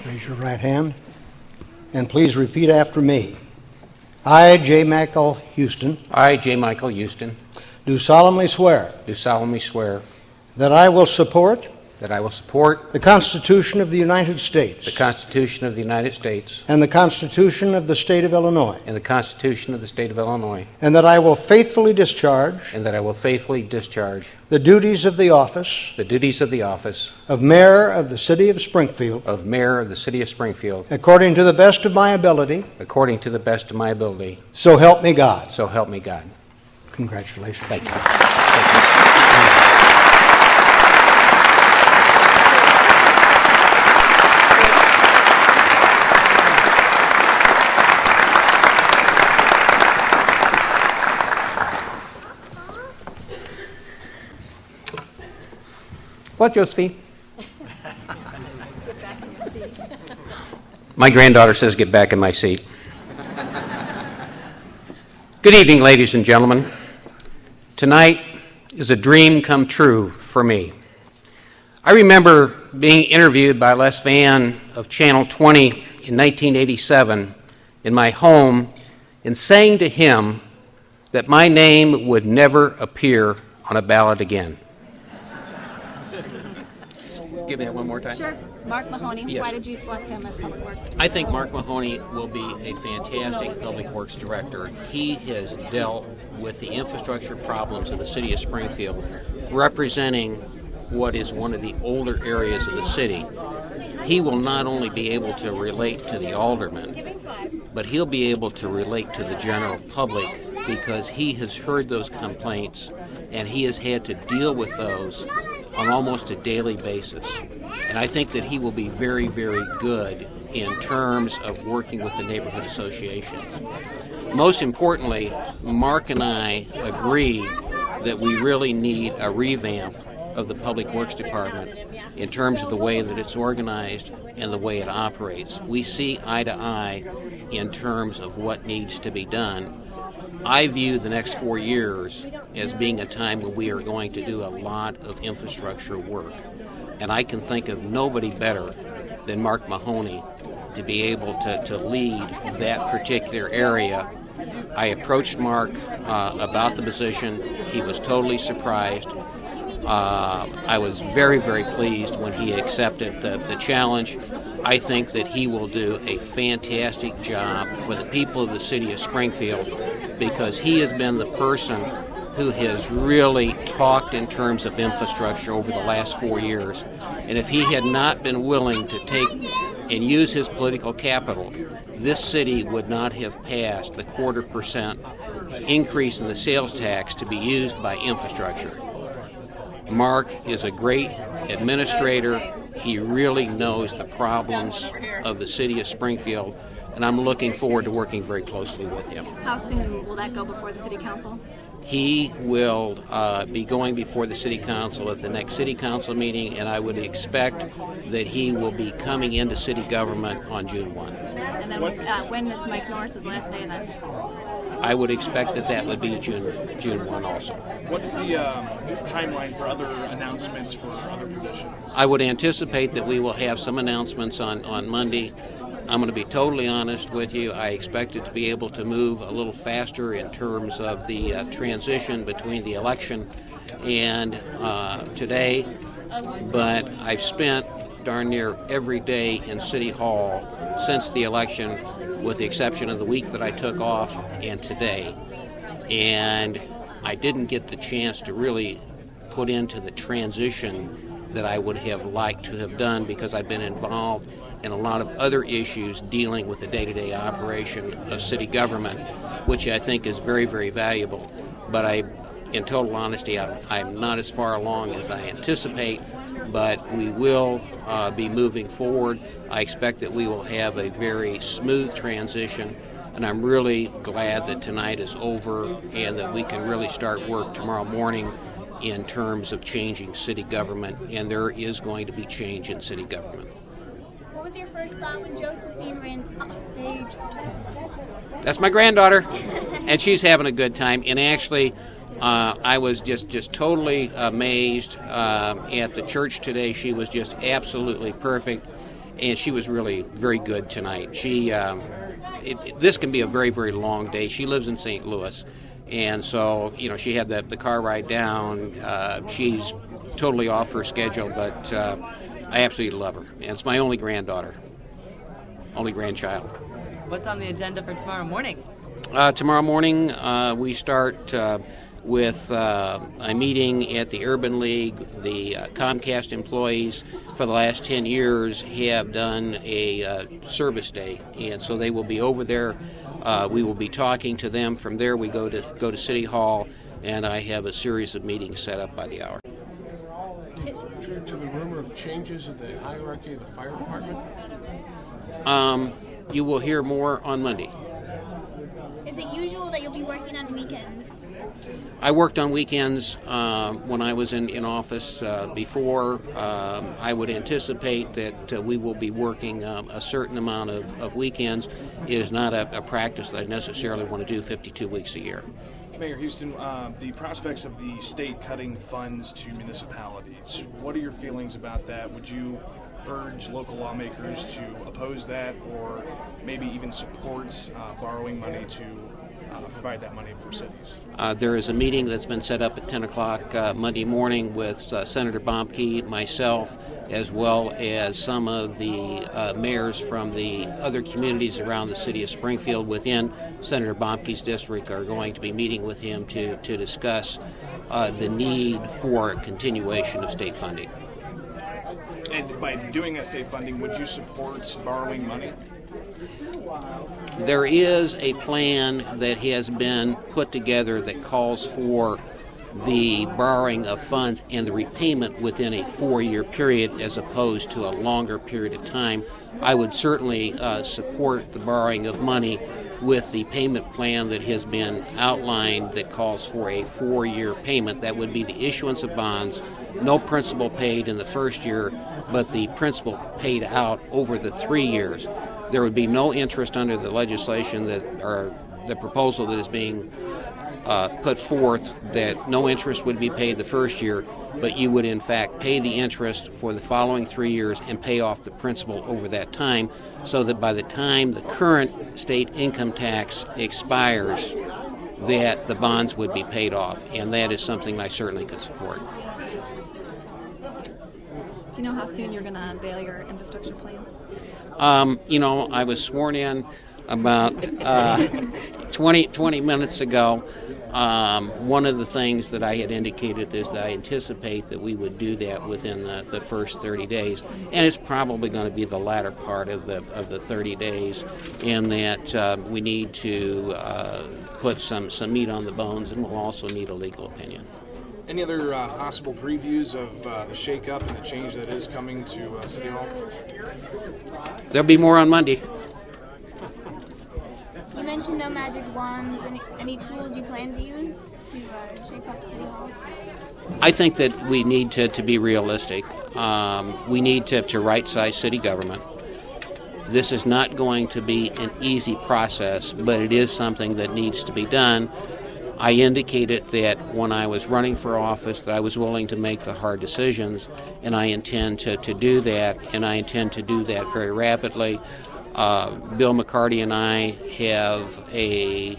Raise your right hand, and please repeat after me. I, J. Michael Houston, I, J. Michael Houston, do solemnly swear that I will support the Constitution of the United States Constitution of the United States and the Constitution of the State of Illinois, and the Constitution of the State of Illinois, and that I will faithfully discharge the duties of the office of Mayor of the City of Springfield according to the best of my ability, so help me God. So help me God. Congratulations. Thank you. What, Josephine? Get back in your seat. My granddaughter says get back in my seat. Good evening, ladies and gentlemen. Tonight is a dream come true for me. I remember being interviewed by Les Van of Channel 20 in 1987 in my home and saying to him that my name would never appear on a ballot again. Give me that one more time. Sure. Mark Mahoney, Yes. Why did you select him as Public Works? I think Mark Mahoney will be a fantastic Public Works Director. He has dealt with the infrastructure problems of the city of Springfield, representing what is one of the older areas of the city. He will not only be able to relate to the aldermen, but he'll be able to relate to the general public because he has heard those complaints and he has had to deal with those on almost a daily basis. And I think that he will be very, very good in terms of working with the neighborhood associations. Most importantly, Mark and I agree that we really need a revamp of the Public Works Department in terms of the way that it's organized and the way it operates. We see eye to eye in terms of what needs to be done. I view the next 4 years as being a time when we are going to do a lot of infrastructure work. And I can think of nobody better than Mark Mahoney to be able to lead that particular area. I approached Mark about the position. He was totally surprised. I was very, very pleased when he accepted the challenge. I think that he will do a fantastic job for the people of the city of Springfield because he has been the person who has really talked in terms of infrastructure over the last 4 years. And if he had not been willing to take and use his political capital, this city would not have passed the 0.25% increase in the sales tax to be used by infrastructure. Mark is a great administrator. He really knows the problems of the city of Springfield, and I'm looking forward to working very closely with him. How soon will that go before the City Council? He will be going before the City Council at the next City Council meeting, and I would expect that he will be coming into city government on June 1. And then when is Mike Norris's last day then? I would expect that would be June 1 also. What's the timeline for other announcements for other positions? I would anticipate that we will have some announcements on Monday. I'm going to be totally honest with you. I expect it to be able to move a little faster in terms of the transition between the election and today. But I've spent darn near every day in City Hall since the election, with the exception of the week that I took off and today. And I didn't get the chance to really put into the transition that I would have liked to have done because I've been involved in a lot of other issues dealing with the day-to-day operation of city government, which I think is very, very valuable. But in total honesty, I'm not as far along as I anticipate, but we will be moving forward. I expect that we will have a very smooth transition, and I'm really glad that tonight is over and that we can really start work tomorrow morning in terms of changing city government, and there is going to be change in city government. What was your first thought when Josephine ran off stage? That's my granddaughter, and she's having a good time. And actually, I was just totally amazed at the church today. She was just absolutely perfect. and she was really very good tonight. This can be a very, very long day. She lives in St. Louis, and so she had the car ride down. She's totally off her schedule, but I absolutely love her. And it's my only grandchild. What's on the agenda for tomorrow morning? Tomorrow morning, we start with a meeting at the Urban League. The Comcast employees for the last 10 years have done a service day, and so they will be over there. We will be talking to them. From there, we go to City Hall, and I have a series of meetings set up by the hour. To the rumor of changes in the hierarchy of the fire department? You will hear more on Monday. Is it usual that you'll be working on weekends? I worked on weekends when I was in office before. I would anticipate that we will be working a certain amount of weekends. It is not a practice that I necessarily want to do 52 weeks a year. Mayor Houston, the prospects of the state cutting funds to municipalities, what are your feelings about that? Would you urge local lawmakers to oppose that, or maybe even support borrowing money to provide that money for cities? There is a meeting that's been set up at 10 o'clock Monday morning with Senator Bomke, myself, as well as some of the mayors from the other communities around the city of Springfield within Senator Bomke's district are going to be meeting with him to discuss the need for a continuation of state funding. And by doing that state funding, would you support borrowing money? There is a plan that has been put together that calls for the borrowing of funds and the repayment within a 4-year period as opposed to a longer period of time. I would certainly support the borrowing of money with the payment plan that has been outlined that calls for a 4-year payment. That would be the issuance of bonds, no principal paid in the first year, but the principal paid out over the 3 years. There would be no interest under the legislation or the proposal that is being put forth, that no interest would be paid the first year, but you would in fact pay the interest for the following 3 years and pay off the principal over that time, so that by the time the current state income tax expires, that the bonds would be paid off, and that is something I certainly could support. Do you know how soon you're going to unveil your infrastructure plan? I was sworn in about 20 minutes ago. One of the things that I had indicated is that I anticipate that we would do that within the first 30 days, and it's probably going to be the latter part of the 30 days, in that we need to put some meat on the bones, and we'll also need a legal opinion. Any other possible previews of the shakeup and the change that is coming to City Hall? There'll be more on Monday. You mentioned no magic wands. Any tools you plan to use to shake up City Hall? I think that we need to be realistic. We need to right-size city government. This is not going to be an easy process, but it is something that needs to be done. I indicated that when I was running for office that I was willing to make the hard decisions, and I intend to do that, and I intend to do that very rapidly. Bill McCarty and I have a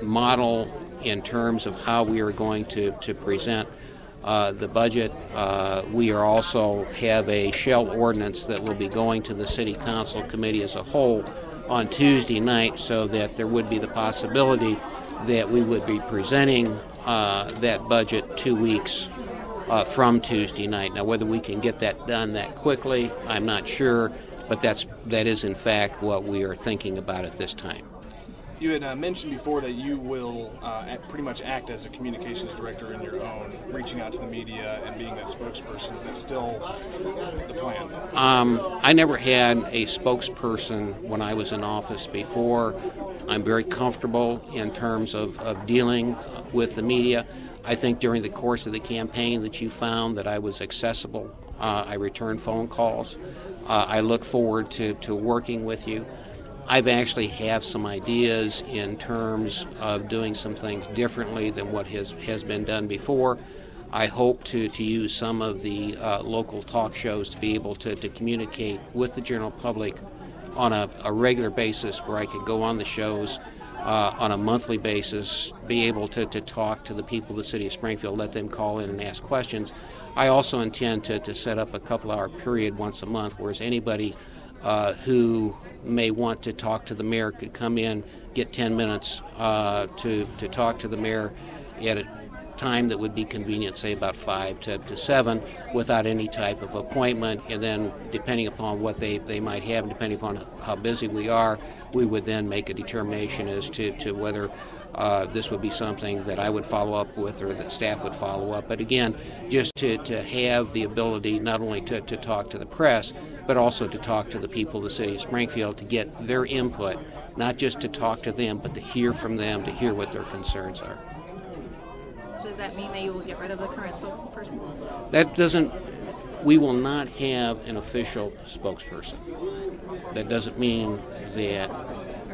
model in terms of how we are going to present the budget. We are also have a shell ordinance that will be going to the City Council Committee as a whole on Tuesday night, so that there would be the possibility that we would be presenting that budget 2 weeks from Tuesday night. Now, whether we can get that done that quickly, I'm not sure, but that is in fact what we are thinking about at this time. You had mentioned before that you will pretty much act as a communications director in your own, reaching out to the media and being that spokesperson. Is that still the plan? I never had a spokesperson when I was in office before. I'm very comfortable in terms of dealing with the media. I think during the course of the campaign that you found that I was accessible. I returned phone calls. I look forward to working with you. I've actually have some ideas in terms of doing some things differently than what has been done before. I hope to use some of the local talk shows to be able to communicate with the general public on a regular basis, where I could go on the shows on a monthly basis, be able to talk to the people of the city of Springfield, let them call in and ask questions. I also intend to set up a couple-hour period once a month, whereas anybody who may want to talk to the mayor could come in, get 10 minutes to talk to the mayor at a time that would be convenient, say about 5 to 7, without any type of appointment. And then, depending upon what they might have, and depending upon how busy we are, we would then make a determination as to whether this would be something that I would follow up with or that staff would follow up. But again, just to have the ability not only to talk to the press, but also to talk to the people of the city of Springfield, to get their input, not just to talk to them, but to hear from them, to hear what their concerns are. So does that mean that you will get rid of the current spokesperson? That doesn't. We will not have an official spokesperson. That doesn't mean that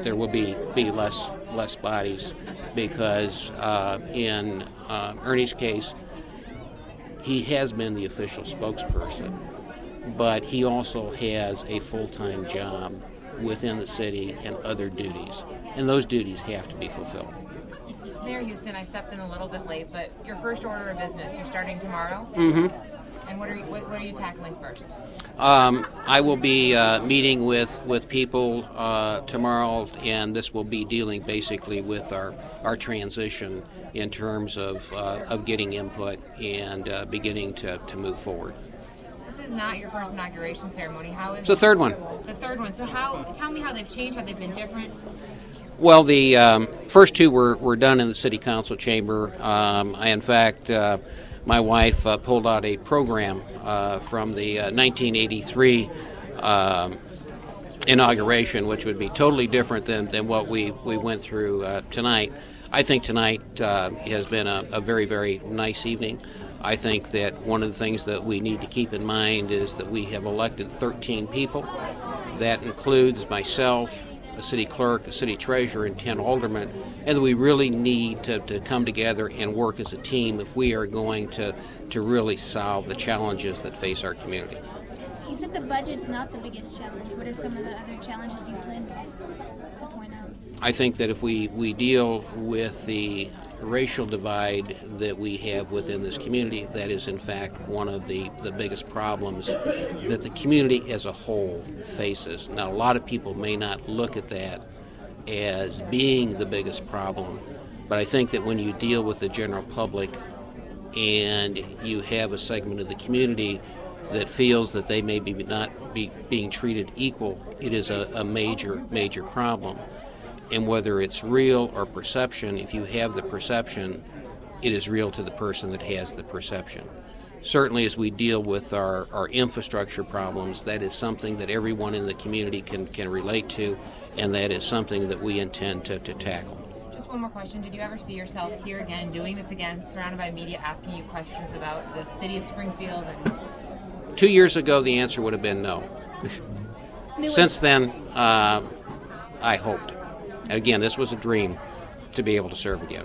there will be less bodies, because in Ernie's case, he has been the official spokesperson, but he also has a full-time job within the city and other duties, and those duties have to be fulfilled. Mayor Houston, I stepped in a little bit late, but your first order of business, you're starting tomorrow? Mm-hmm. And what are you tackling first? I will be meeting with people tomorrow, and this will be dealing basically with our transition in terms of getting input and beginning to move forward. This is not your first inauguration ceremony. How is it's the third one. The third one. So tell me how they've changed, how they've been different. Well, the first two were done in the City Council chamber. In fact, my wife pulled out a program from the 1983 inauguration, which would be totally different than what we went through tonight. I think tonight has been a very, very nice evening. I think that one of the things that we need to keep in mind is that we have elected 13 people. That includes myself, a city clerk, a city treasurer, and 10 aldermen, and that we really need to come together and work as a team if we are going to really solve the challenges that face our community. You said the budget's not the biggest challenge. What are some of the other challenges you plan to point out? I think that if we deal with the racial divide that we have within this community, that is in fact one of the biggest problems that the community as a whole faces. Now, a lot of people may not look at that as being the biggest problem, but I think that when you deal with the general public and you have a segment of the community that feels that they may not be being treated equal, it is a major problem. And whether it's real or perception, if you have the perception, it is real to the person that has the perception. Certainly as we deal with our infrastructure problems, that is something that everyone in the community can relate to, and that is something that we intend to tackle. Just one more question. Did you ever see yourself here again, doing this again, surrounded by media asking you questions about the city of Springfield? 2 years ago, the answer would have been no. Since then, I hoped. And again, this was a dream to be able to serve again.